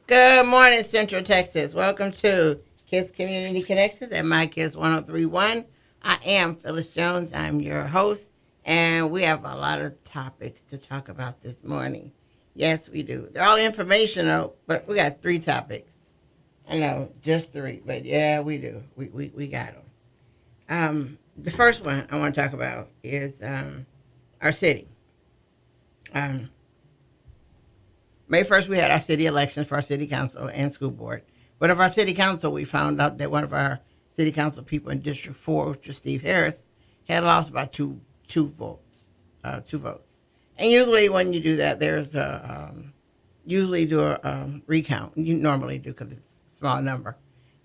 Good morning, Central Texas. Welcome to Kids Community Connections at My Kids 1031. I am Phyllis Jones. I'm your host, and we have a lot of topics to talk about this morning. Yes, we do. They're all informational, but we got three topics. I know, just three, but yeah, we do. We got them. The first one I want to talk about is our city. Um, May 1st, we had our city elections for our city council and school board. But of our city council, we found out that one of our city council people in District 4, which was Steve Harris, had lost about two votes. Two votes. And usually when you do that, there's usually do a recount. You normally do because it's a small number.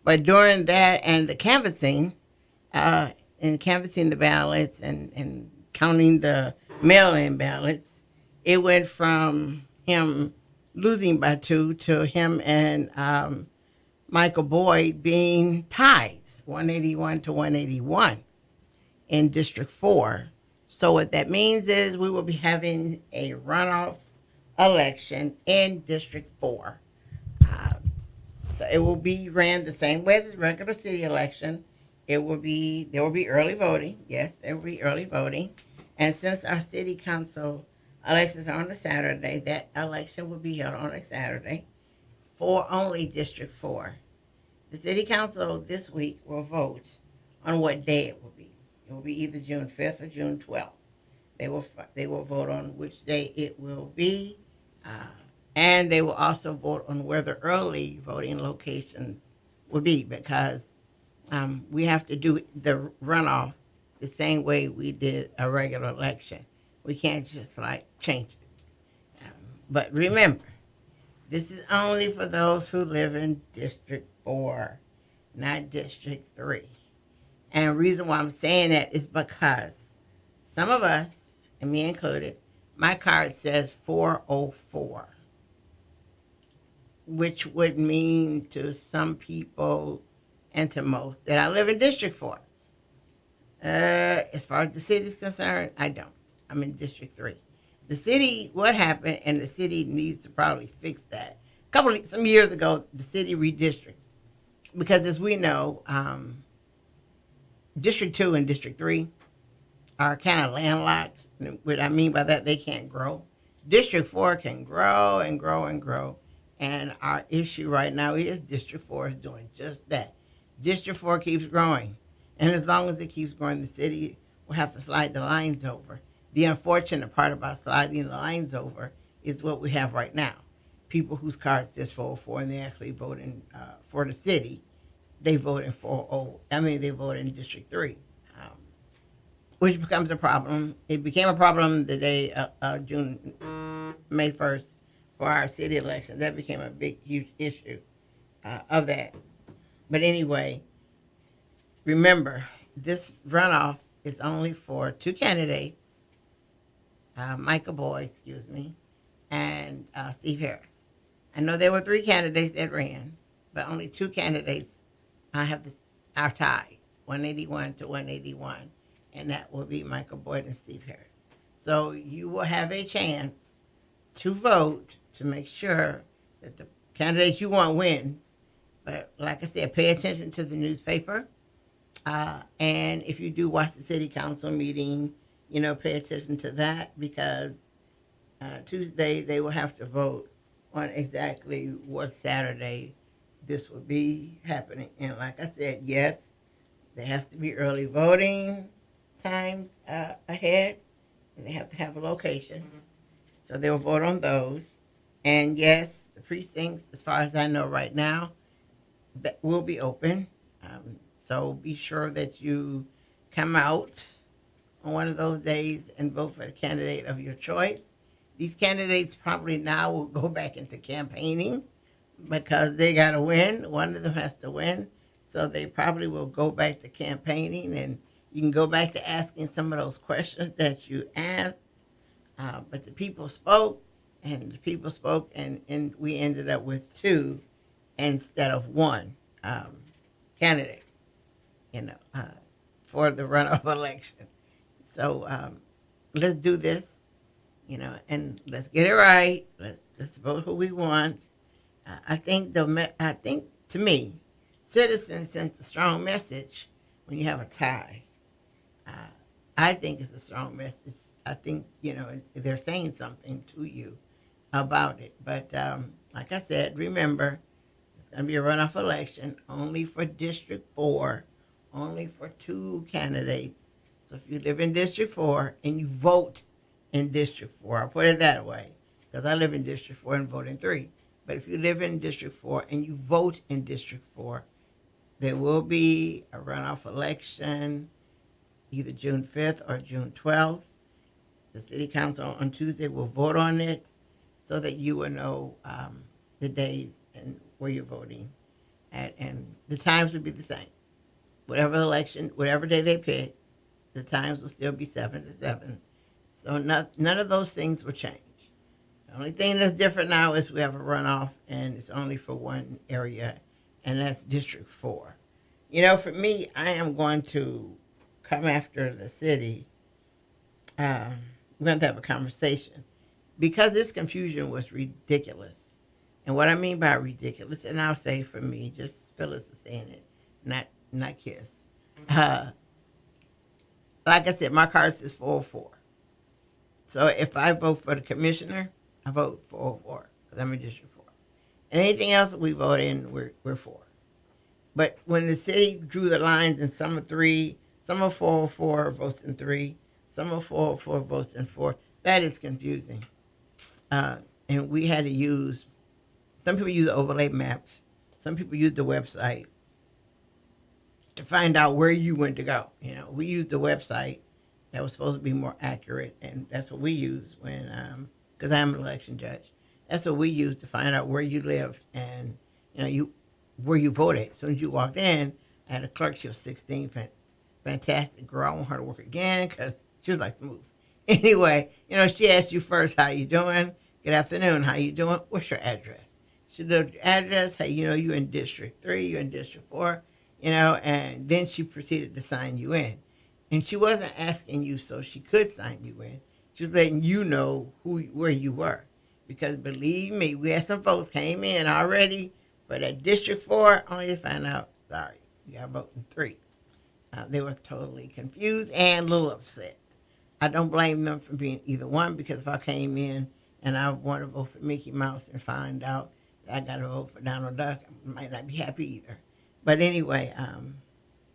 But during that and the canvassing, and canvassing the ballots and counting the mail-in ballots, it went from him losing by two to him and Michael Boyd being tied 181 to 181 in District 4. So what that means is we will be having a runoff election in District 4. Uh, so it will be ran the same way as a regular city election. There will be early voting. Yes, there will be early voting. And since our city council elections are on a Saturday, that election will be held on a Saturday for only District 4. The city council this week will vote on what day it will be. It will be either June 5th or June 12th. They will vote on which day it will be, and they will also vote on where the early voting locations will be because we have to do the runoff the same way we did a regular election. We can't just like change it. But remember, this is only for those who live in District 4, not District 3. And the reason why I'm saying that is because some of us, and me included, my card says 404, which would mean to some people and to most that I live in District 4. As far as the city is concerned, I don't. I'm in District 3. The city, what happened, and the city needs to probably fix that. Some years ago, the city redistricted because, as we know, District 2 and District 3 are kind of landlocked. What I mean by that, they can't grow. District 4 can grow and grow and grow. And our issue right now is District 4 is doing just that. District 4 keeps growing. And as long as it keeps growing, the city will have to slide the lines over. The unfortunate part about sliding the lines over is what we have right now. People whose cards just 404 and they actually voting for the city, they vote in 40. They vote in District 3, which becomes a problem. It became a problem the day May 1st for our city election. That became a big, huge issue of that. But anyway, remember, this runoff is only for two candidates, Michael Boyd, and Steve Harris. I know there were three candidates that ran, but only two candidates are tied, 181 to 181, and that will be Michael Boyd and Steve Harris. So you will have a chance to vote to make sure that the candidate you want wins. But like I said, pay attention to the newspaper. And if you do watch the city council meeting, pay attention to that because Tuesday they will have to vote on exactly what Saturday this will be happening. And like I said, yes, there has to be early voting times ahead, and they have to have locations. So they'll vote on those. And yes, the precincts, as far as I know right now, that will be open. So be sure that you come out on one of those days and vote for the candidate of your choice. These candidates probably now will go back into campaigning because they got to win. One of them has to win. So they probably will go back to campaigning, and you can go back to asking some of those questions that you asked. But the people spoke, and we ended up with two instead of one candidate, for the runoff election. So let's do this, and let's get it right. Let's vote who we want, I think to me, citizens sends a strong message when you have a tie. Uh, I think it's a strong message. I think they're saying something to you about it. But like I said, remember it's going to be a runoff election only for District 4, only for two candidates. So if you live in District 4 and you vote in District 4, I'll put it that way, because I live in District 4 and vote in 3. But if you live in District 4 and you vote in District 4, there will be a runoff election either June 5th or June 12th. The City Council on Tuesday will vote on it so that you will know the days and where you're voting at, and the times will be the same. Whatever election, whatever day they pick, the times will still be 7 to 7. So none of those things will change. The only thing that's different now is we have a runoff, and it's only for one area, and that's District 4. For me, I am going to come after the city. We're going to have a conversation because this confusion was ridiculous. And what I mean by ridiculous, and I'll say for me, just Phyllis is saying it, not Kiss. Like I said, my card says 404. So if I vote for the commissioner, I vote 404 because I'm in District 4. And anything else that we vote in, we're for. But when the city drew the lines, and some are 3, some are 404 votes in 3, some are 404 votes in 4, that is confusing. And we had to use, some people use overlay maps, some people use the website to find out where you went to go. We used the website that was supposed to be more accurate, and that's what we use when, because I'm an election judge. That's what we use to find out where you lived and, where you voted. As soon as you walked in, I had a clerk, she was 16, fantastic girl. I want her to work again because she was like smooth. Anyway, she asked you first, how you doing? Good afternoon, how you doing? What's your address? She looked your address, hey, you in District 3, you in District 4, and then she proceeded to sign you in. And she wasn't asking you so she could sign you in. She was letting you know where you were. Because believe me, we had some folks came in already for that District 4, only to find out, sorry, you got to vote in 3. They were totally confused and a little upset. I don't blame them for being either one, because if I came in and I want to vote for Mickey Mouse and find out that I got to vote for Donald Duck, I might not be happy either. But anyway,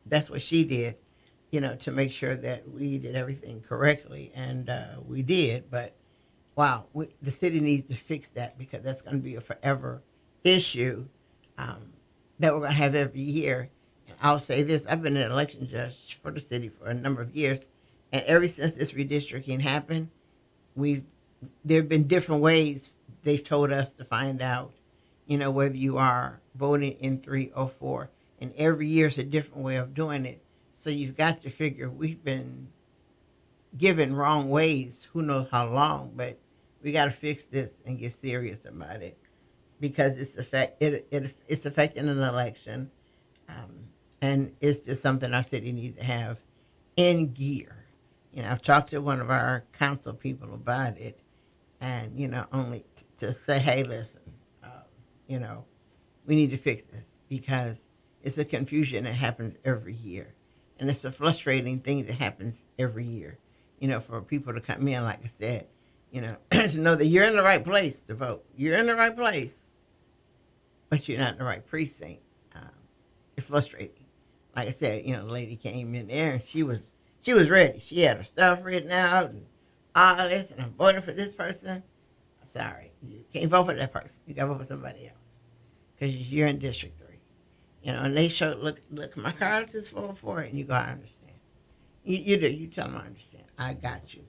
that's what she did, to make sure that we did everything correctly, and we did. But wow, the city needs to fix that, because that's going to be a forever issue that we're going to have every year. And I'll say this, I've been an election judge for the city for a number of years, and ever since this redistricting happened, there have been different ways they've told us to find out, whether you are voting in 3 or 4. And every year is a different way of doing it. So you've got to figure we've been given wrong ways, who knows how long, but we got to fix this and get serious about it, because it's affecting an election, and it's just something our city needs to have in gear. I've talked to one of our council people about it, and only to say, hey, listen, we need to fix this, because it's a confusion that happens every year, and it's a frustrating thing that happens every year. For people to come in, like I said, to know that you're in the right place to vote. You're in the right place, but you're not in the right precinct. It's frustrating. Like I said, the lady came in there and she was ready. She had her stuff written out and all this, and I'm voting for this person. Sorry, you can't vote for that person. You got to vote for somebody else, because you're in District 3. And they show, look, my card says 404, and you go, I understand. You do. You tell them, I understand. I got you.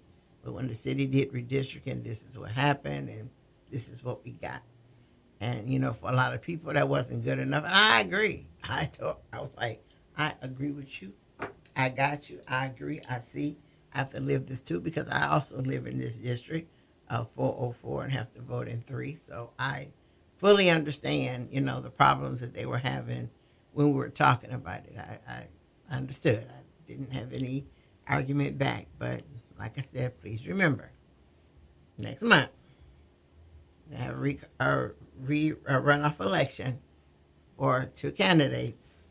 But when the city did redistricting, this is what happened, and this is what we got. And, for a lot of people, that wasn't good enough. And I agree. I was like, I agree with you. I got you. I agree. I see. I have to live this too, because I also live in this district of 404 and have to vote in 3. So I fully understand, the problems that they were having when we were talking about it. I understood. I didn't have any argument back. But like I said, please remember, next month, have a runoff election for two candidates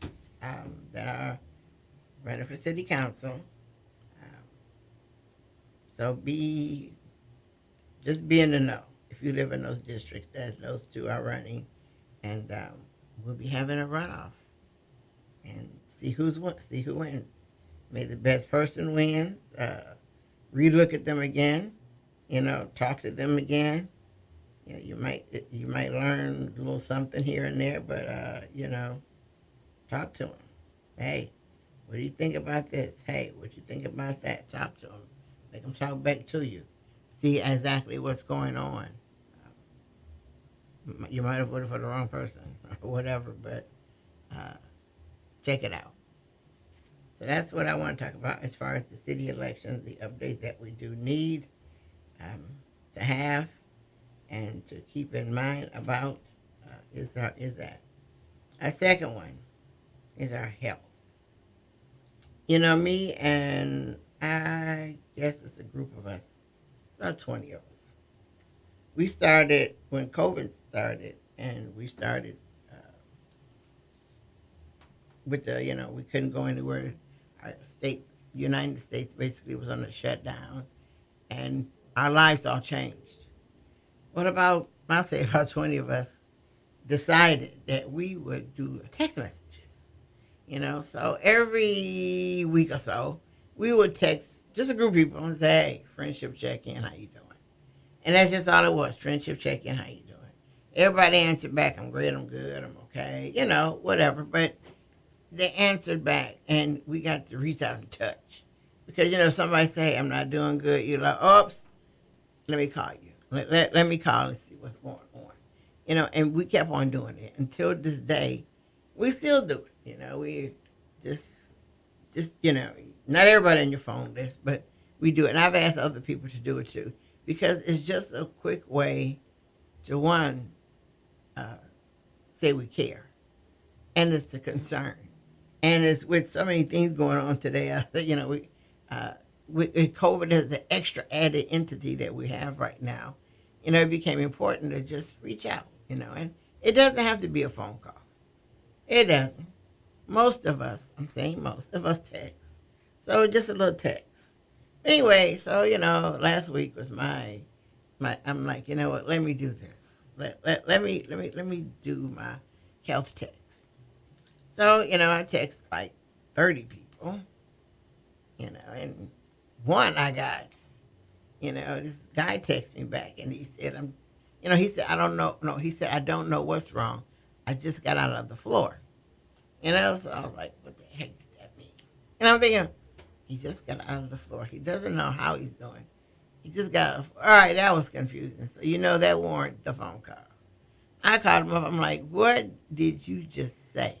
that are running for city council. Um, so just be in the know if you live in those districts that those two are running, and we'll be having a runoff and see who wins. May the best person wins. Relook at them again. Talk to them again. You might learn a little something here and there, but talk to them. Hey, what do you think about this? Hey, what do you think about that? Talk to them. Make them talk back to you. See exactly what's going on. You might have voted for the wrong person or whatever, but check it out. So that's what I want to talk about as far as the city elections, the update that we do need to have and to keep in mind about is that. A second one is our health. Me and I guess it's a group of us, about 20 of us. We started when COVID started, and we started with we couldn't go anywhere. Our United States basically was on a shutdown, and our lives all changed. I'll say about 20 of us decided that we would do text messages. So every week or so, we would text just a group of people and say, hey, friendship check-in, how you doing? And that's just all it was, friendship check-in, how you doing? Everybody answered back, I'm great, I'm good, I'm okay, whatever. But they answered back, and we got to reach out and touch. Because, somebody say, hey, I'm not doing good, you're like, oops, let me call you. Let me call and see what's going on. And we kept on doing it until this day. We still do it. We just not everybody on your phone list, but we do it. And I've asked other people to do it too, because it's just a quick way to, one, say we care, and it's a concern. And it's with so many things going on today, with COVID as the extra added entity that we have right now, it became important to just reach out, and it doesn't have to be a phone call. It doesn't. Most of us text. So just a little text. Anyway, so, last week was I'm like, you know what, let me do this. Let me do my health text. So, I text like 30 people, and one I got, this guy texted me back, and he said, I don't know. No, he said, I don't know what's wrong. I just got out of the floor. So I was like, what the heck does that mean? And I'm thinking, he just got out of the floor. He doesn't know how he's doing. He just got out of the floor. All right, that was confusing. So, that warranted the phone call. I called him up. I'm like, what did you just say?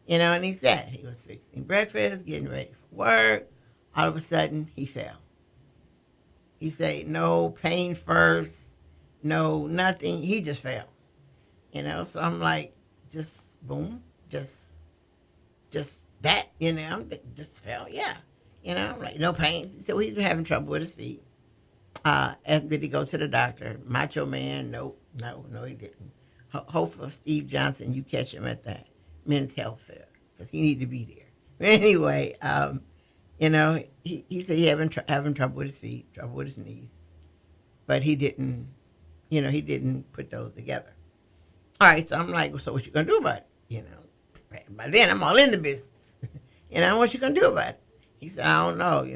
And he said he was fixing breakfast, getting ready for work. All of a sudden, he fell. He said, no pain first, no nothing. He just fell. So I'm like, just boom, just that, I'm just fell, yeah. I'm like, no pain. He said, well, he's been having trouble with his feet. Asked me to go to the doctor. Macho man, no, he didn't. Hopefully, Steve Johnson, you catch him at that Men's Health Fair, because he need to be there. But anyway, he said he having trouble with his feet, trouble with his knees, but he didn't put those together. All right, so I'm like, so what you gonna do about it? By then I'm all in the business. What you gonna do about it? He said, I don't know.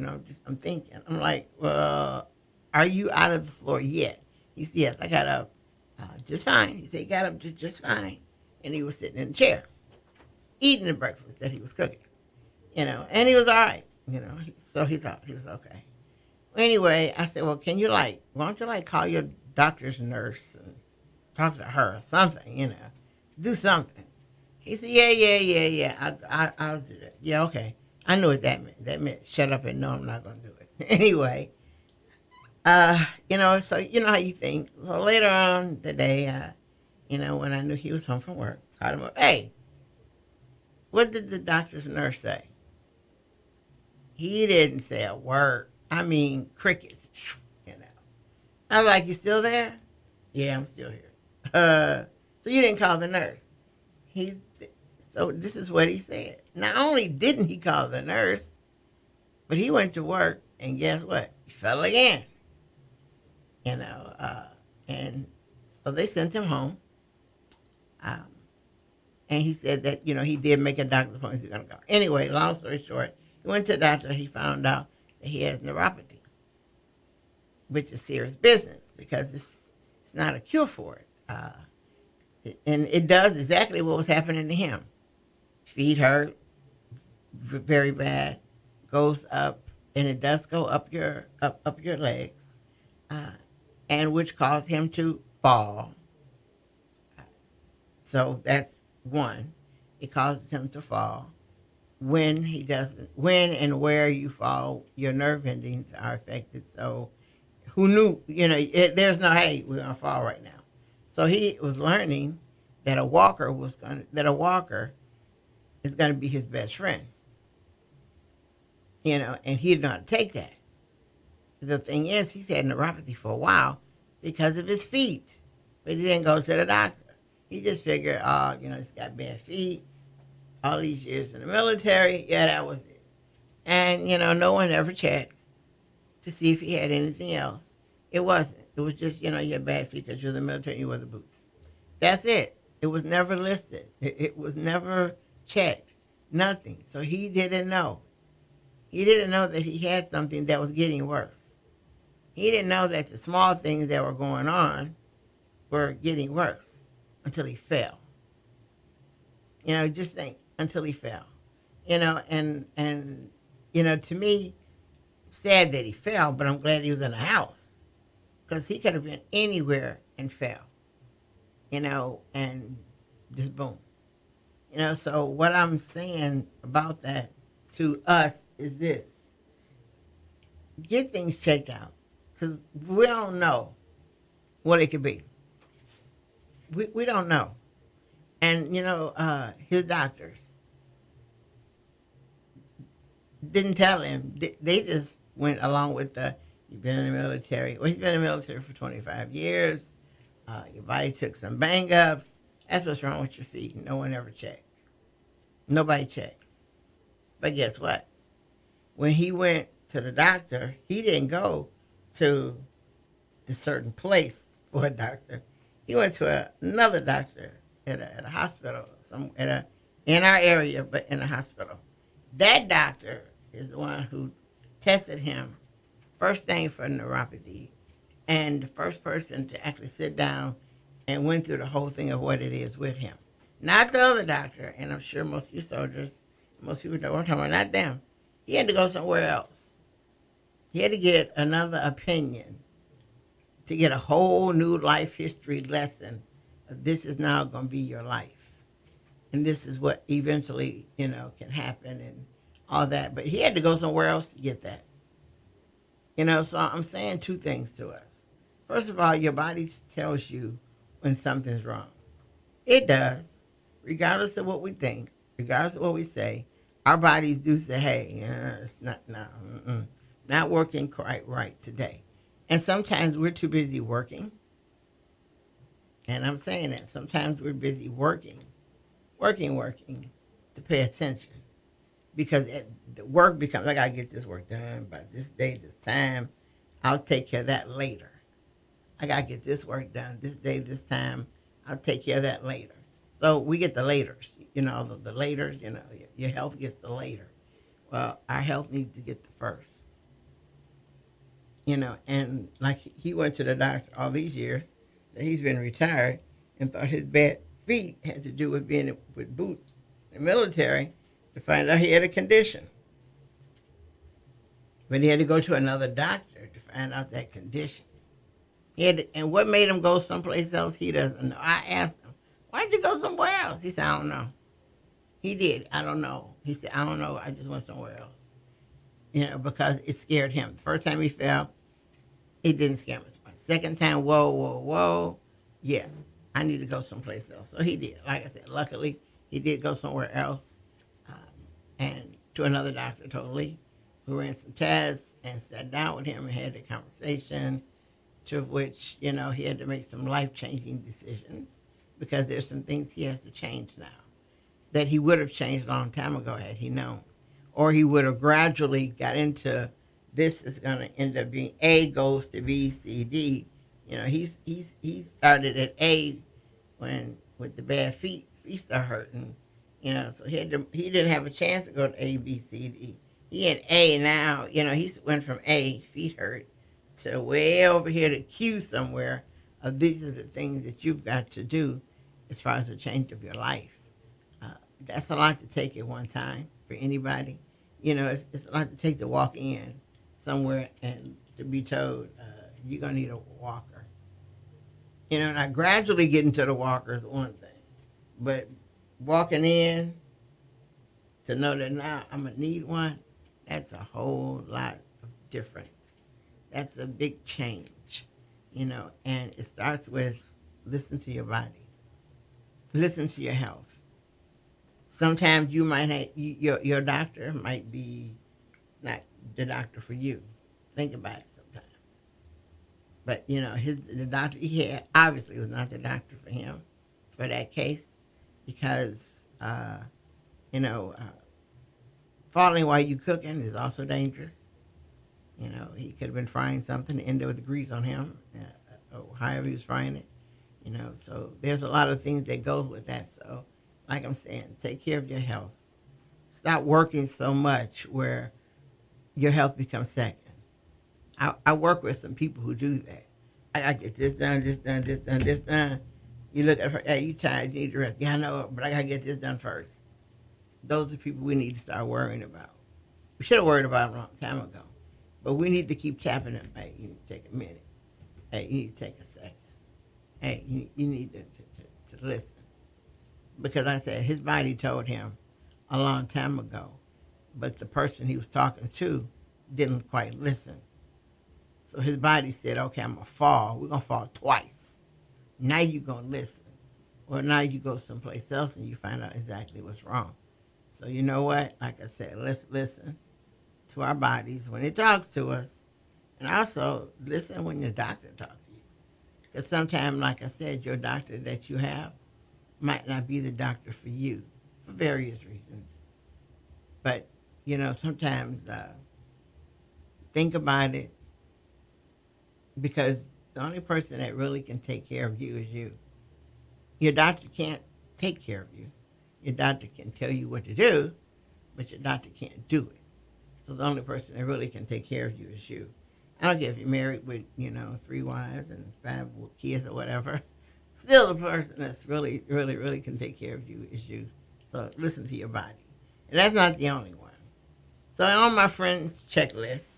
I'm thinking. I'm like, well, are you out of the floor yet? He said, yes, I got up just fine. He said he got up just fine, and he was sitting in a chair, eating the breakfast that he was cooking. And he was all right. So he thought he was okay. Anyway, I said, well, why don't you call your doctor's nurse and talk to her or something, do something. He said, yeah, I'll do that. Yeah, okay. I knew what that meant. That meant shut up and no, I'm not going to do it. Anyway, so you know how you think. So later on the day, when I knew he was home from work, called him up, hey, what did the doctor's nurse say? He didn't say a word. I mean, crickets, I was like, you still there? Yeah, I'm still here. So you didn't call the nurse. He, so this is what he said. Not only didn't he call the nurse, but he went to work and guess what? He fell again. You know, and so they sent him home. Um, and he said that he did make a doctor's appointment. He's going to go. Anyway, long story short, he went to the doctor. He found out that he has neuropathy, which is serious business because it's not a cure for it. And it does exactly what was happening to him. Feet hurt, very bad, goes up, and it does go up your legs, uh, and which caused him to fall. So that's one. It causes him to fall. When and where you fall, your nerve endings are affected. So who knew? There's no, hey, we're gonna fall right now. So he was learning that a walker is gonna be his best friend. And he didn't know how to take that. The thing is, he's had neuropathy for a while because of his feet, but he didn't go to the doctor. He just figured, he's got bad feet. All these years in the military, yeah, that was it. And no one ever checked to see if he had anything else. It wasn't. It was just, you had bad feet because you're in the military and you wear the boots. That's it. It was never listed. It was never checked. Nothing. So he didn't know. He didn't know that he had something that was getting worse. He didn't know that the small things that were going on were getting worse until he fell. Just think, until he fell. And to me, sad that he fell, but I'm glad he was in a house because he could have been anywhere and fell, and just boom. So what I'm saying about that to us is this: get things checked out because we don't know what it could be. We don't know. And, his doctors didn't tell him. They just went along with you've been in the military. Well, he's been in the military for 25 years. Your body took some bang-ups. That's what's wrong with your feet. No one ever checked. Nobody checked. But guess what? When he went to the doctor, he didn't go to a certain place for a doctor. He went to another doctor at a hospital, in our area, but in a hospital. That doctor is the one who tested him first thing for neuropathy, and the first person to actually sit down and went through the whole thing of what it is with him. Not the other doctor, and I'm sure most of you soldiers, most people know what I'm talking about, not them. He had to go somewhere else. He had to get another opinion to get a whole new life history lesson of this is now going to be your life. And this is what eventually, can happen and all that. But he had to go somewhere else to get that. So I'm saying two things to us. First of all, your body tells you when something's wrong. It does. Regardless of what we think, regardless of what we say, our bodies do say, hey, it's not working quite right today. And sometimes we're too busy working. And I'm saying that. Sometimes we're busy working to pay attention. Because the work becomes, I got to get this work done by this day, this time. I'll take care of that later. I got to get this work done this day, this time. I'll take care of that later. So we get the laters. The laters, your health gets the later. Well, our health needs to get the first. And like he went to the doctor all these years that he's been retired and thought his bad feet had to do with being with boots in the military to find out he had a condition. But he had to go to another doctor to find out that condition. And what made him go someplace else, he doesn't know. I asked him, why'd you go somewhere else? He said, I don't know. He did. I don't know. He said, I don't know. I just went somewhere else. Because it scared him. The first time he fell, it didn't scare him. Second time, whoa. Yeah, I need to go someplace else. So he did. Like I said, luckily, he did go somewhere else and to another doctor totally who ran some tests and sat down with him and had a conversation. to which, he had to make some life-changing decisions because there's some things he has to change now that he would have changed a long time ago had he known. Or he would have gradually got into this is going to end up being A goes to B, C, D. He started at A when with the bad feet start hurting. So he didn't have a chance to go to A, B, C, D. He in A now. He went from A, feet hurt, to way over here to Q somewhere. These are the things that you've got to do as far as the change of your life. That's a lot to take at one time for anybody. It's a lot to take to walk in somewhere and to be told you're going to need a walker. Now gradually getting to the walker is one thing, but walking in to know that now I'm going to need one, that's a whole lot of difference. That's a big change, and it starts with listen to your body, listen to your health. Sometimes you might have, your doctor might be not the doctor for you. Think about it sometimes. But, the doctor he had obviously was not the doctor for him for that case because, falling while you cooking is also dangerous. He could have been frying something and ended with the grease on him, or however he was frying it. So there's a lot of things that goes with that. So, like I'm saying, take care of your health. Stop working so much where your health becomes second. I work with some people who do that. I got to get this done, this done, this done, this done. You look at her, hey, you tired, you need to rest. Yeah, I know, but I got to get this done first. Those are people we need to start worrying about. We should have worried about them a long time ago. But we need to keep tapping them. Hey, you need to take a minute. Hey, you need to take a second. Hey, you need to listen. Because I said his body told him a long time ago, but the person he was talking to didn't quite listen. So his body said, okay, I'm going to fall. We're going to fall twice. Now you're going to listen. Or now you go someplace else and you find out exactly what's wrong. So you know what? Like I said, let's listen to our bodies when it talks to us. And also listen when your doctor talks to you. Because sometimes, like I said, your doctor that you have might not be the doctor for you for various reasons. But, sometimes think about it because the only person that really can take care of you is you. Your doctor can't take care of you. Your doctor can tell you what to do, but your doctor can't do it. So the only person that really can take care of you is you. I don't care if you're married with, 3 wives and 5 kids or whatever. Still, the person that's really, really, really can take care of you is you. So listen to your body. And that's not the only one. So on my friendship checklist,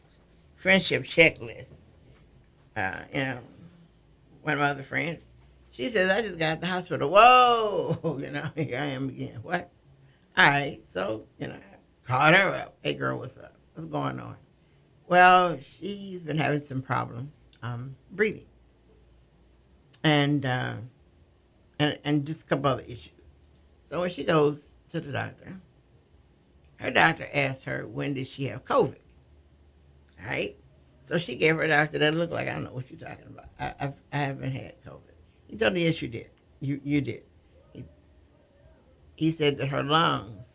one of my other friends, she says, I just got out the hospital. Whoa! Here I am again. What? All right. So, I called her up. Hey, girl, what's up? What's going on? Well, she's been having some problems breathing. And just a couple other issues. So when she goes to the doctor, her doctor asked her, when did she have COVID? All right? So she gave her doctor that looked like, I don't know what you're talking about. I haven't had COVID. He told me, yes, you did. You did. He said that her lungs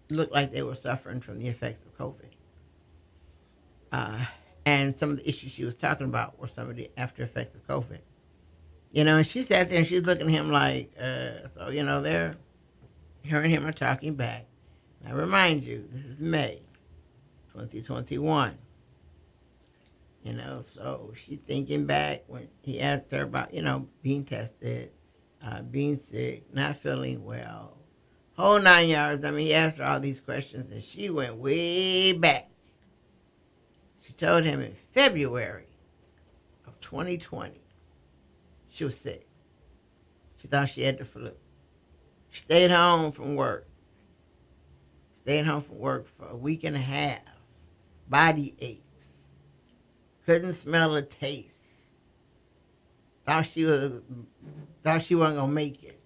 looked like they were suffering from the effects of COVID. And some of the issues she was talking about were some of the after effects of COVID. And she sat there and she's looking at him like, so, her and him are talking back. Now, remind you, this is May 2021. So she's thinking back when he asked her about, being tested, being sick, not feeling well, whole 9 yards. I mean, he asked her all these questions and she went way back. She told him in February of 2020, she was sick. She thought she had the flu. She stayed home from work. Stayed home from work for a week and a half. Body aches. Couldn't smell or taste. Thought she wasn't gonna make it.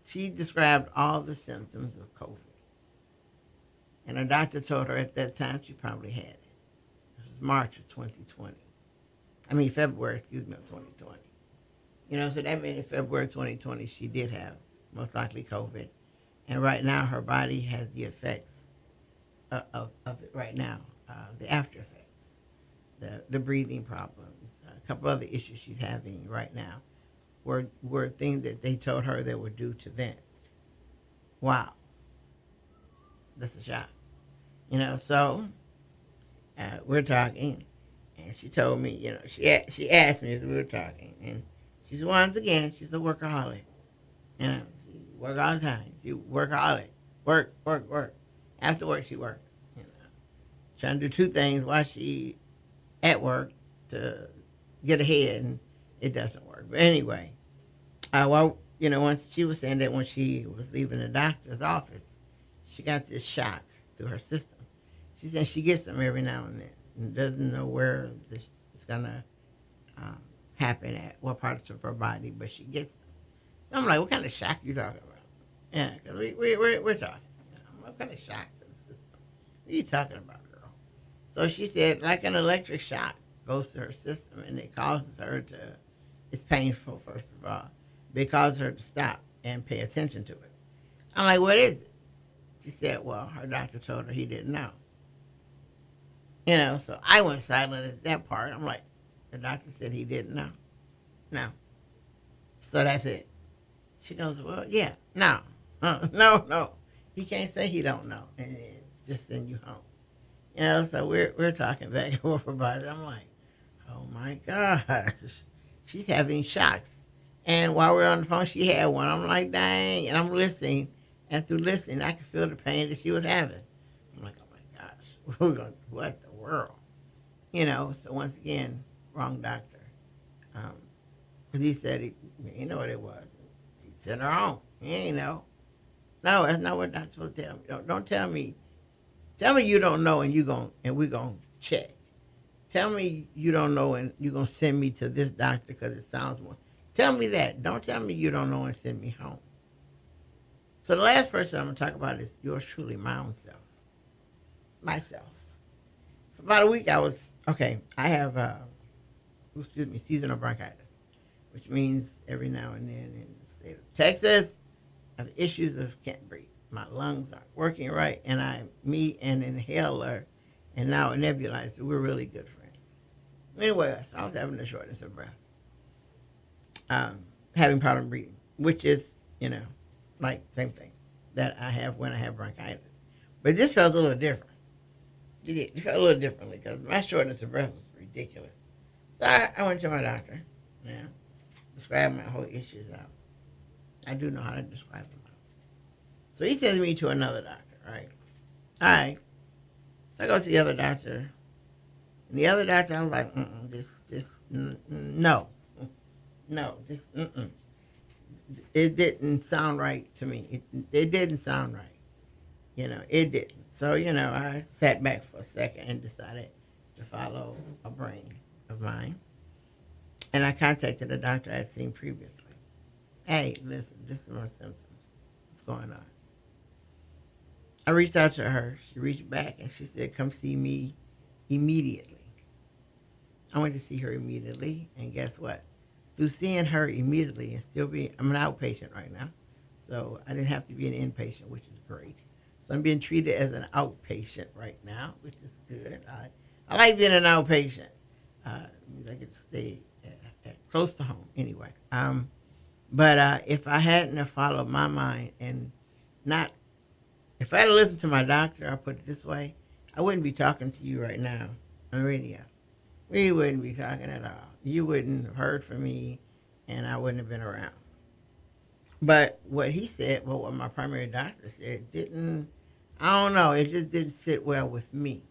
She described all the symptoms of COVID. And her doctor told her at that time she probably had it. This was March of 2020. February, of 2020. So that meant in February 2020, she did have most likely COVID. And right now, her body has the effects of it right now, the after effects, the breathing problems, a couple other issues she's having right now were things that they told her they would do to them. Wow. That's a shock. So we're talking, and she told me, she asked me as we were talking, and she's once again, she's a workaholic. She work all the time. She workaholic. Work, work, work. After work, she worked. Trying to do two things while she at work to get ahead, and it doesn't work. But anyway, once she was saying that when she was leaving the doctor's office, she got this shock through her system. She said she gets them every now and then and doesn't know where it's going to happen at, what parts of her body, but she gets them. So I'm like, what kind of shock you talking about? Yeah, because we're talking. What kind of shock to the system? What are you talking about, girl? So she said, like an electric shock goes to her system, and it causes her to, it's painful, first of all, but it causes her to stop and pay attention to it. I'm like, what is it? She said, well, her doctor told her he didn't know. So I went silent at that part. I'm like, the doctor said he didn't know. No. So that's it. She goes, well, yeah, no. No. He can't say he don't know and just send you home. So we're talking back and forth about it. I'm like, oh my gosh. She's having shocks. And while we're on the phone, she had one. I'm like, dang. And I'm listening. And through listening, I could feel the pain that she was having. I'm like, oh my gosh, what the world? So once again, wrong doctor. Because he said he didn't know what it was. He sent her home. He ain't know. No, that's not what doctor's supposed to tell me. Don't tell me. Tell me you don't know and we're going to check. Tell me you don't know and you're going to send me to this doctor because it sounds more. Tell me that. Don't tell me you don't know and send me home. So the last person I'm going to talk about is yours truly, my own self. Myself. For about a week I have, seasonal bronchitis, which means every now and then in the state of Texas, I have issues of can't breathe. My lungs aren't working right, and me and an inhaler and now a nebulizer, we're really good friends. Anyway, so I was having a shortness of breath, having problem breathing, which is, like same thing that I have when I have bronchitis. But this felt a little different. It felt a little differently because my shortness of breath was ridiculous. So I went to my doctor, described my whole issues out. I do know how to describe them out. So he sends me to another doctor, right? All right. So I go to the other doctor. And the other doctor, I was like, no. No, it didn't sound right to me. It didn't sound right. It didn't. So, I sat back for a second and decided to follow a brain of mine. And I contacted a doctor I had seen previously. Hey, listen, this is my symptoms. What's going on? I reached out to her. She reached back and she said, come see me immediately. I went to see her immediately. And guess what? Through seeing her immediately and I'm an outpatient right now. So I didn't have to be an inpatient, which is great. So I'm being treated as an outpatient right now, which is good. I like being an outpatient. Means I get to stay at close to home anyway. But if I hadn't have followed my mind and if I had listened to my doctor, I'll put it this way, I wouldn't be talking to you right now on radio. We wouldn't be talking at all. You wouldn't have heard from me, and I wouldn't have been around. But what he said, what my primary doctor said, I don't know, it just didn't sit well with me.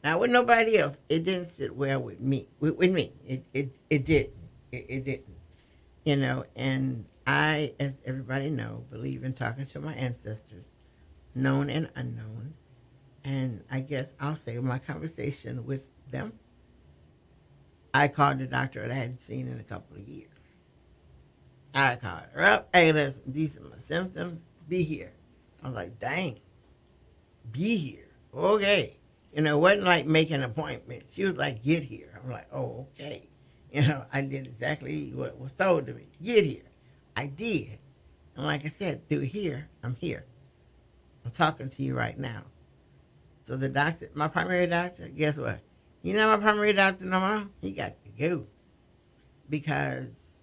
Now, with nobody else, it didn't sit well with me. With me, it didn't. It didn't. And I, as everybody know, believe in talking to my ancestors, known and unknown. And I guess I'll say my conversation with them, I called the doctor that I hadn't seen in a couple of years. I called her up. Hey, listen, these are my symptoms. Be here. I was like, dang. Be here. Okay. It wasn't like making an appointment. She was like, get here. I'm like, oh, okay. I did exactly what was told to me. Get here. I did. And like I said, through here, I'm here. I'm talking to you right now. So the doctor, my primary doctor, guess what? My primary doctor no more? He got to go. Because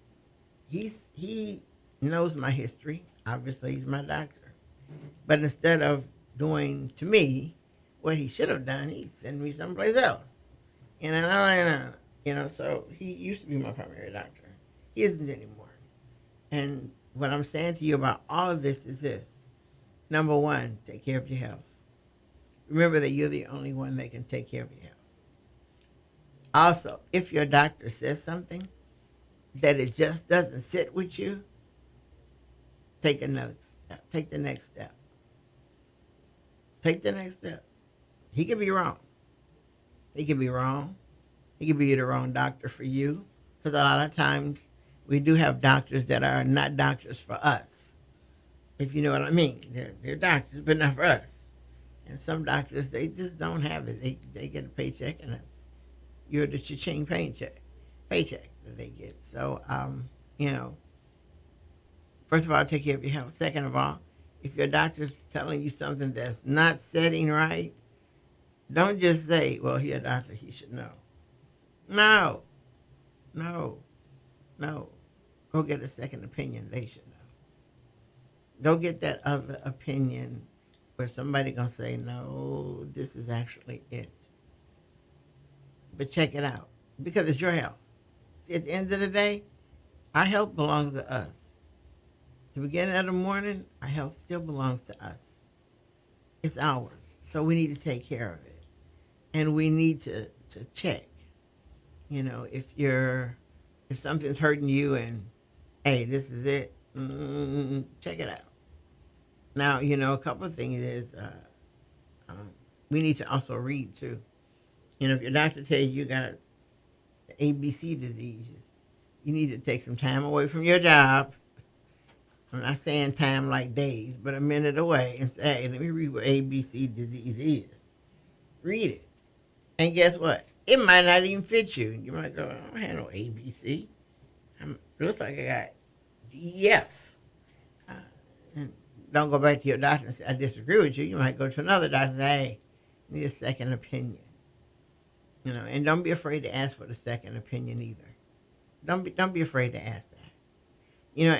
he knows my history. Obviously, he's my doctor. But instead of doing to me what he should have done, he sent me someplace else. So he used to be my primary doctor. He isn't anymore. And what I'm saying to you about all of this is this. Number one, take care of your health. Remember that you're the only one that can take care of your health. Also, if your doctor says something that it just doesn't sit with you, take another step. Take the next step. Take the next step. He could be wrong. He could be wrong. He could be the wrong doctor for you. Because a lot of times we do have doctors that are not doctors for us. If you know what I mean. They're doctors, but not for us. And some doctors, they just don't have it. They get a paycheck, and you're the cha-ching paycheck that they get. So, first of all, take care of your health. Second of all, if your doctor's telling you something that's not setting right, don't just say, well, he's a doctor, he should know. No. Go get a second opinion. They should know. Go get that other opinion where somebody going to say, no, this is actually it. But check it out because it's your health. See, at the end of the day, our health belongs to us. To begin of the morning, our health still belongs to us. It's ours. So we need to take care of it. And we need to check. If something's hurting you and, hey, this is it, check it out. Now, a couple of things is we need to also read, too. If your doctor tells you got ABC diseases, you need to take some time away from your job. I'm not saying time like days, but a minute away and say, hey, let me read what ABC disease is. Read it. And guess what? It might not even fit you. You might go, I don't have no ABC. It looks like I got DEF. And don't go back to your doctor and say, I disagree with you. You might go to another doctor and say, hey, I need a second opinion. And don't be afraid to ask for the second opinion either. Don't be afraid to ask that.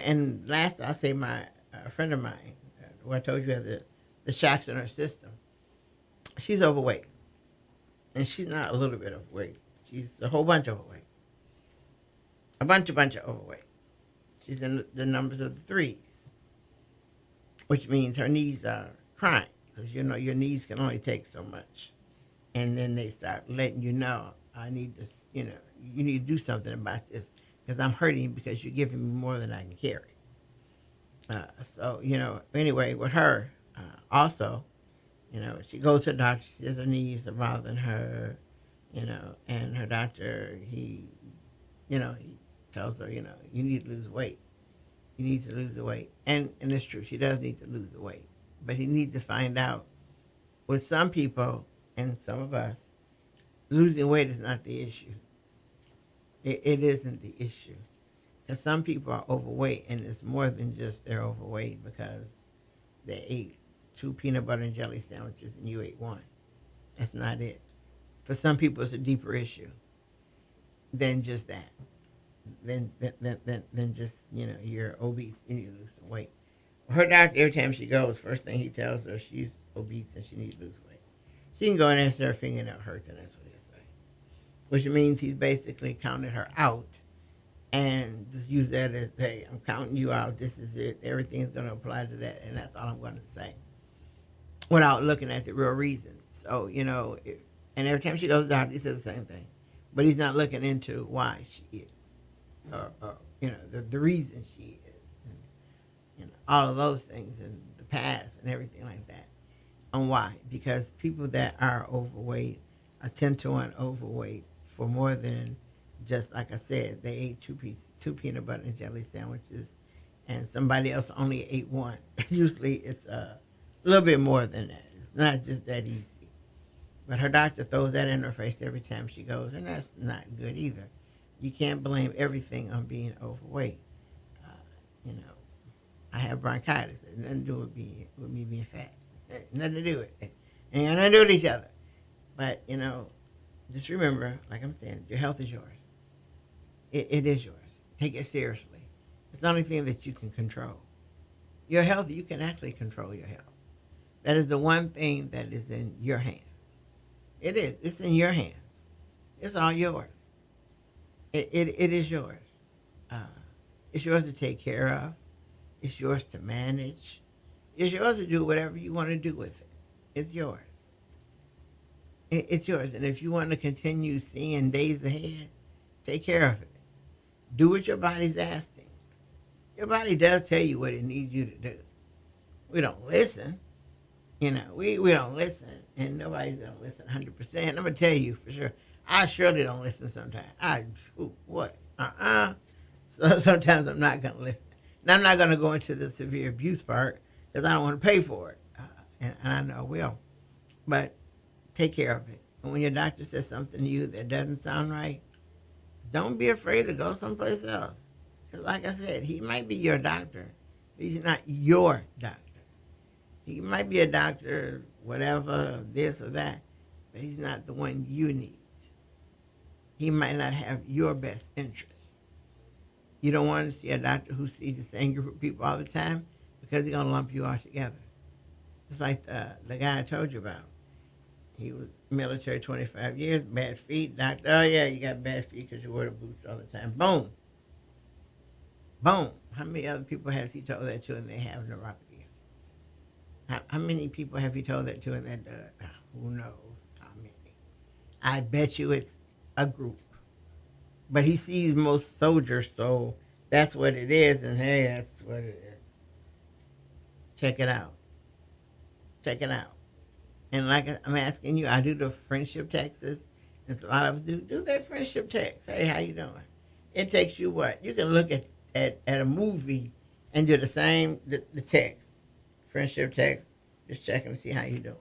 And last, I'll say a friend of mine, who I told you has the shocks in her system, she's overweight. And she's not a little bit overweight. She's a whole bunch overweight. A bunch of overweight. She's in the numbers of the threes, which means her knees are crying because, your knees can only take so much. And then they start letting you know, I need this, you need to do something about this because I'm hurting because you're giving me more than I can carry. Anyway, with her, also, she goes to the doctor, she says her knees are bothering her, and her doctor, he tells her, you need to lose weight. You need to lose the weight. And it's true, she does need to lose the weight. But he needs to find out, with some people and some of us, losing weight is not the issue. It isn't the issue. Because some people are overweight, and it's more than just they're overweight because they ate 2 peanut butter and jelly sandwiches and you ate 1. That's not it. For some people, it's a deeper issue than just that. Than just, you're obese, you need to lose some weight. Her doctor, every time she goes, first thing he tells her, she's obese and she needs to lose weight. She can go in there and say her fingernail hurts, and that's what he'll say. Which means he's basically counted her out and just use that as, hey, I'm counting you out. This is it. Everything's going to apply to that, and that's all I'm going to say, without looking at the real reason. So, and every time she goes to the doctor, he says the same thing. But he's not looking into why she is, or the reason she is, and all of those things, and the past, and everything like that. And why? Because people that are overweight are 10 to 1 overweight for more than just, like I said, they ate 2 peanut butter and jelly sandwiches, and somebody else only ate 1. Usually it's a little bit more than that. It's not just that easy. But her doctor throws that in her face every time she goes, and that's not good either. You can't blame everything on being overweight. Uh, you know, I have bronchitis. It has nothing to do with me being fat. Nothing to do with it. Ain't got nothing to do with each other. But, just remember, like I'm saying, your health is yours. It is yours. Take it seriously. It's the only thing that you can control. Your health, you can actually control your health. That is the one thing that is in your hands. It is. It's in your hands. It's all yours. It is yours. It's yours to take care of. It's yours to manage. It's yours to do whatever you want to do with it. It's yours. It's yours. And if you want to continue seeing days ahead, take care of it. Do what your body's asking. Your body does tell you what it needs you to do. We don't listen. We don't listen, and nobody's going to listen 100%. I'm going to tell you for sure. I surely don't listen sometimes. What? So sometimes I'm not going to listen. And I'm not going to go into the severe abuse part because I don't want to pay for it. And I know I will. But take care of it. And when your doctor says something to you that doesn't sound right, don't be afraid to go someplace else. Because like I said, he might be your doctor, but he's not your doctor. He might be a doctor, whatever, this or that, but he's not the one you need. He might not have your best interests. You don't want to see a doctor who sees the same group of people all the time because he's going to lump you all together. It's like the guy I told you about. He was military 25 years, bad feet. Doctor, oh yeah, you got bad feet because you wear the boots all the time. Boom. Boom. How many other people has he told that to and they have neuropathy? How many people have you told that to and that who knows how many? I bet you it's a group. But he sees most soldiers, so that's what it is, and hey, that's what it is. Check it out. Check it out. And like I'm asking you, I do the friendship texts, and a lot of us do that friendship text. Hey, how you doing? It takes you what? You can look at a movie and do the text. Friendship text, just checking to see how you're doing.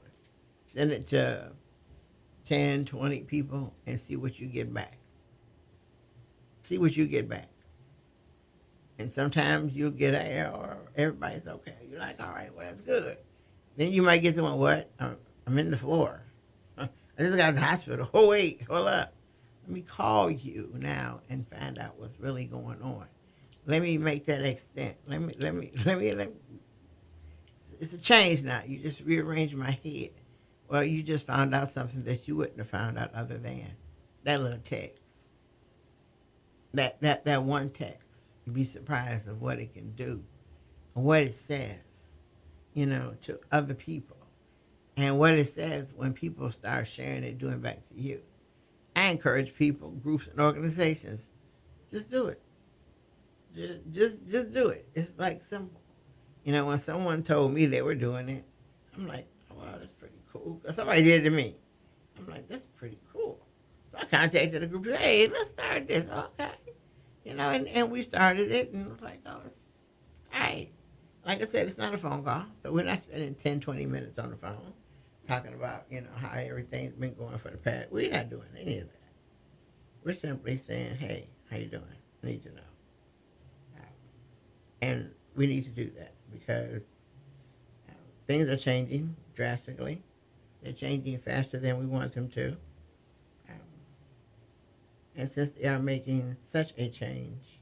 Send it to 10, 20 people and see what you get back. See what you get back. And sometimes you'll get or everybody's okay. You're like, all right, well, that's good. Then you might get someone, what? I'm in the floor. I just got to the hospital. Oh, wait, hold up. Let me call you now and find out what's really going on. Let me make that extent. Let me. It's a change now. You just rearrange my head. Well, you just found out something that you wouldn't have found out other than that little text. That one text. You'd be surprised of what it can do and what it says, to other people. And what it says when people start sharing it, doing back to you. I encourage people, groups, and organizations, just do it. Just do it. It's like simple. When someone told me they were doing it, I'm like, oh, wow, that's pretty cool. Somebody did it to me. I'm like, that's pretty cool. So I contacted the group. Hey, let's start this. Okay. And we started it, and it was like, oh, it's all right. Like I said, it's not a phone call. So we're not spending 10, 20 minutes on the phone talking about, how everything's been going for the past. We're not doing any of that. We're simply saying, hey, how you doing? I need to know. And we need to do that because things are changing drastically. They're changing faster than we want them to. And since they are making such a change,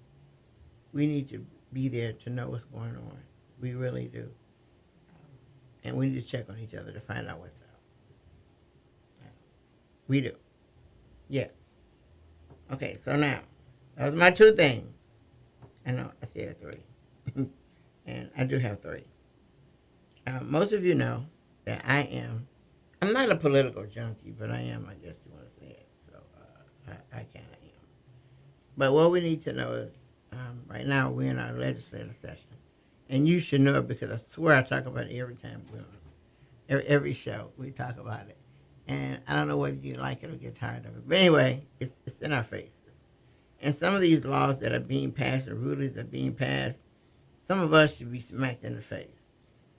we need to be there to know what's going on. We really do. And we need to check on each other to find out what's up. We do. Yes. Okay, so now, those are my two things. I know, I said 3. And I do have 3. Most of you know that I'm not a political junkie, but I am, I guess you want to say it. So I kind of am. But what we need to know is, right now we're in our legislative session. And you should know it because I swear I talk about it every time we're on. Every show we talk about it. And I don't know whether you like it or get tired of it. But anyway, it's in our faces. And some of these laws that are being passed, the rulings that are being passed, some of us should be smacked in the face.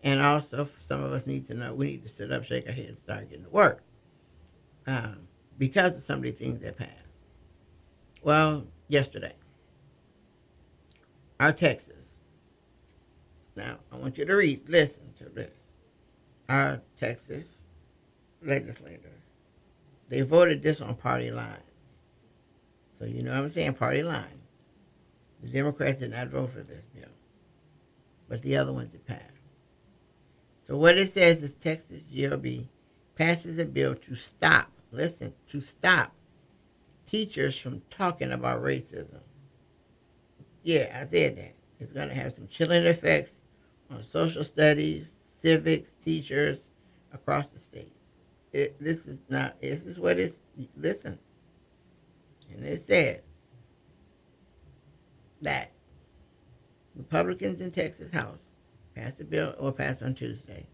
And also, some of us need to know we need to sit up, shake our head, and start getting to work. because of some of the things that passed. Well, yesterday, our Texas. Now, I want you to listen to this. Our Texas legislators, they voted this on party lines. So you know what I'm saying, party lines. The Democrats did not vote for this bill, but the other ones did pass. So what it says is Texas GOP passes a bill to stop, listen, to stop teachers from talking about racism. Yeah, I said that. It's going to have some chilling effects on social studies, civics, teachers across the state. This is what it's, listen. And it says that Republicans in Texas House passed a bill, or passed on Tuesday,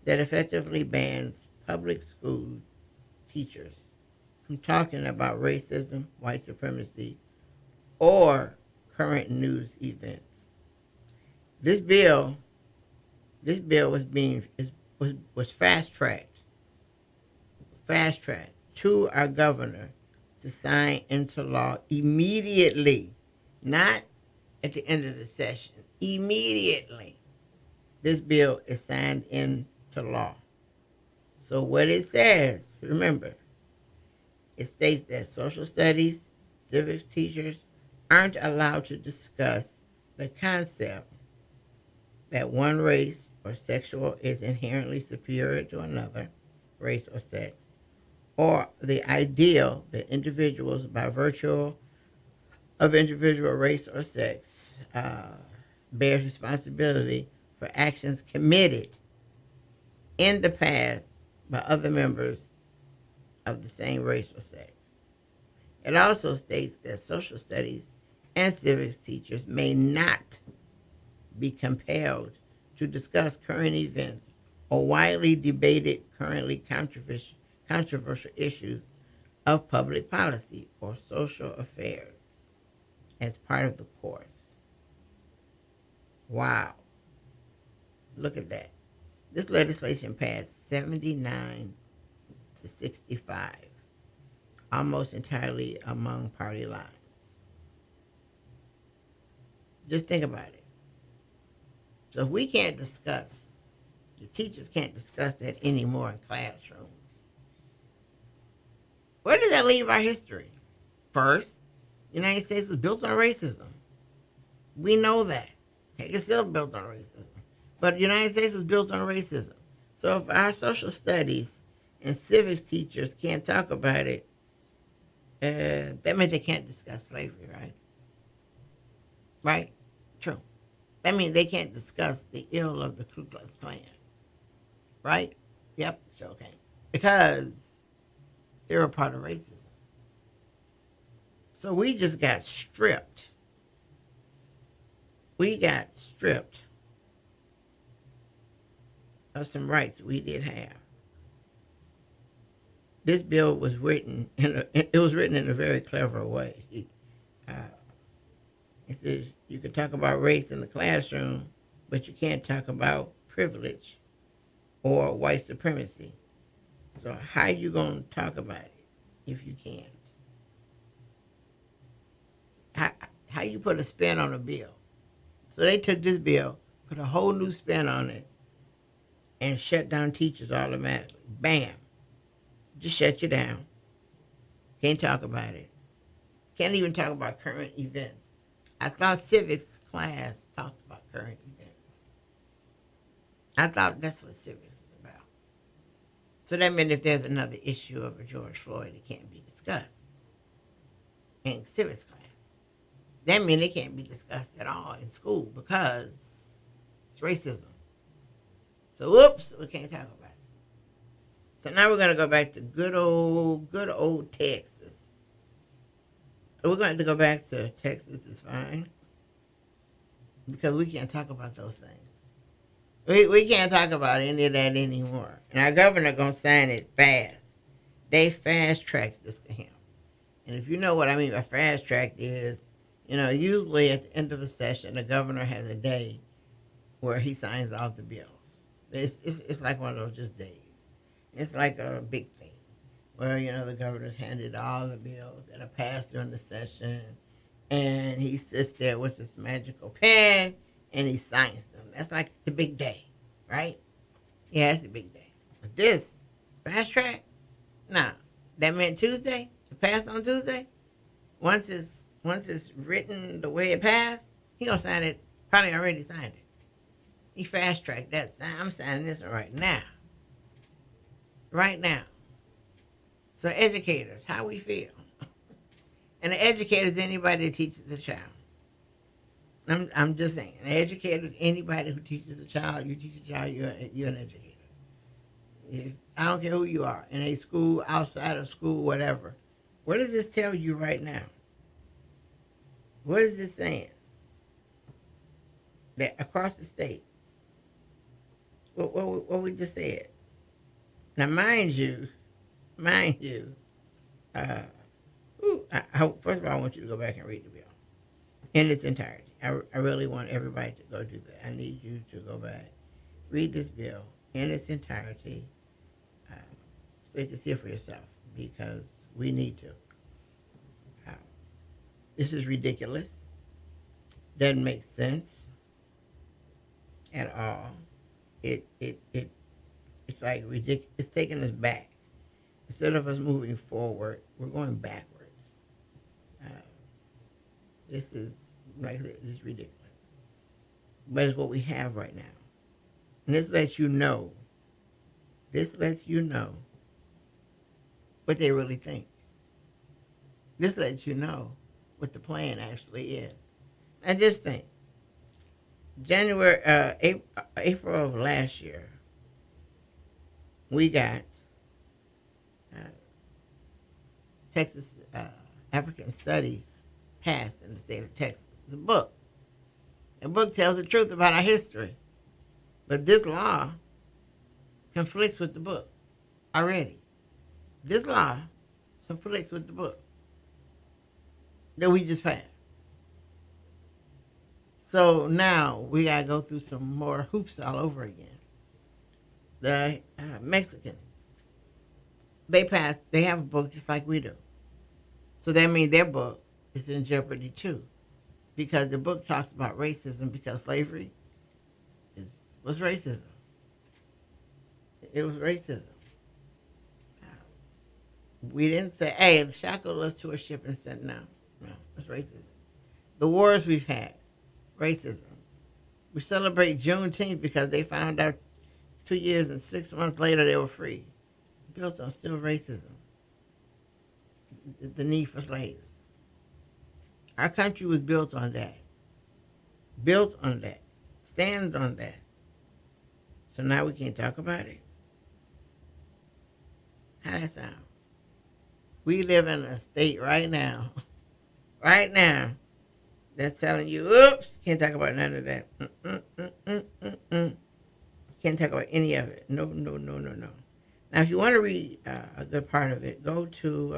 that effectively bans public school teachers from talking about racism, white supremacy, or current news events. This bill was fast tracked to our governor to sign into law immediately, not at the end of the session. Immediately, this bill is signed into law. So what it says, remember, it states that social studies, civics teachers aren't allowed to discuss the concept that one race or sexual is inherently superior to another race or sex, or the ideal that individuals, by virtue of individual race or sex, bears responsibility for actions committed in the past by other members of the same race or sex. It also states that social studies and civics teachers may not be compelled to discuss current events or widely debated, currently controversial issues of public policy or social affairs as part of the course. Wow. Look at that. This legislation passed 79 to 65, almost entirely among party lines. Just think about it. So if we can't discuss, the teachers can't discuss that anymore in classrooms, where does that leave our history? First, the United States was built on racism. We know that. Heck, it's still built on racism. But the United States was built on racism. So if our social studies and civics teachers can't talk about it, that means they can't discuss slavery, right? Right? True. That means they can't discuss the ill of the Ku Klux Klan. Right? Yep, sure can. Because they're a part of racism. So we just got stripped. We got stripped of some rights we did have. This bill was written in a very clever way. It says you can talk about race in the classroom, but you can't talk about privilege or white supremacy. So how you gonna talk about it if you can't? How you put a spin on a bill? So they took this bill, put a whole new spin on it, and shut down teachers automatically. Bam. Just shut you down. Can't talk about it. Can't even talk about current events. I thought civics class talked about current events. I thought that's what civics is about. So that meant if there's another issue of a George Floyd, it can't be discussed in civics class. That means it can't be discussed at all in school because it's racism. So whoops, we can't talk about it. So now we're going to go back to good old Texas. So we're going to have to go back to Texas is fine because we can't talk about those things. We can't talk about any of that anymore. And our governor going to sign it fast. They fast-tracked this to him. And if you know what I mean by fast-tracked is, usually at the end of a session, the governor has a day where he signs off the bills. It's like one of those just days. It's like a big thing. Well, the governor's handed all the bills that are passed during the session, and he sits there with his magical pen and he signs them. That's like the big day, right? Yeah, it's a big day. But this fast track, nah, that meant Tuesday to pass on Tuesday. Once it's written the way it passed, he gonna sign it. Probably already signed it. He fast tracked that. I'm signing this right now. Right now. So educators, how we feel. And an educator is anybody that teaches a child. I'm just saying, an educator is anybody who teaches a child. You teach a child, you're an educator. I don't care who you are, in a school, outside of school, whatever. What does this tell you right now? What is this saying? That across the state, what we just said. Now, mind you, first of all, I want you to go back and read the bill in its entirety. I really want everybody to go do that. I need you to go back, read this bill in its entirety, so you can see it for yourself, because we need to. This is ridiculous. Doesn't make sense at all. It's like ridiculous. It's taking us back. Instead of us moving forward, we're going backwards. This is, like I said, this is ridiculous. But it's what we have right now. And this lets you know what they really think. This lets you know what the plan actually is. Now just think, April of last year, we got Texas African Studies passed in the state of Texas. It's a book. The book tells the truth about our history. But this law conflicts with the book already. This law conflicts with the book that we just passed. So now we got to go through some more hoops all over again. The Mexicans, they have a book just like we do. So that means their book is in jeopardy too, because the book talks about racism, because slavery was racism. It was racism. We didn't say, hey, shackle us to a ship and said, no, it's racism. The wars we've had, racism. We celebrate Juneteenth because they found out 2 years and 6 months later they were free. Built on still racism. The need for slaves. Our country was built on that. Built on that. Stands on that. So now we can't talk about it. How that sound? We live in a state right now, that's telling you, oops, can't talk about none of that. Can't talk about any of it. No. Now, if you want to read a good part of it, go to,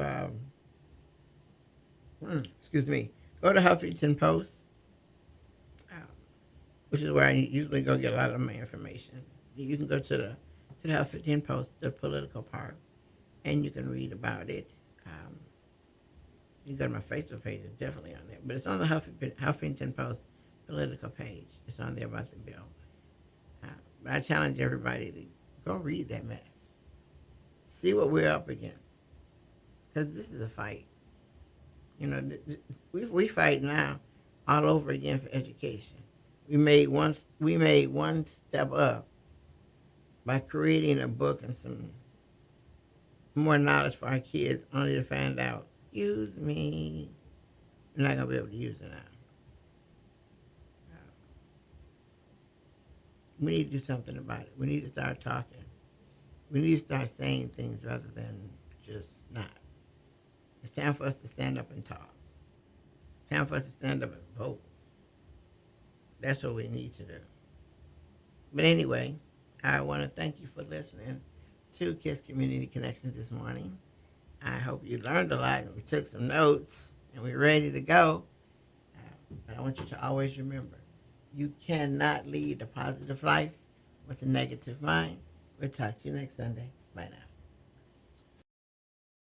go to Huffington Post, which is where I usually go get a lot of my information. You can go to the Huffington Post, the political part, and you can read about it. You can go to my Facebook page, it's definitely on there. But it's on the Huffington Post political page. It's on there about the bill. But I challenge everybody to go read that mess. See what we're up against. Because this is a fight. We fight now all over again for education. We made one step up by creating a book and some more knowledge for our kids, only to find out, excuse me, you're not going to be able to use it now. We need to do something about it. We need to start talking. We need to start saying things rather than just not. It's time for us to stand up and talk. It's time for us to stand up and vote. That's what we need to do. But anyway, I want to thank you for listening to KISS Community Connections this morning. I hope you learned a lot and we took some notes and we're ready to go. But I want you to always remember, you cannot lead a positive life with a negative mind. We'll talk to you next Sunday. Bye now.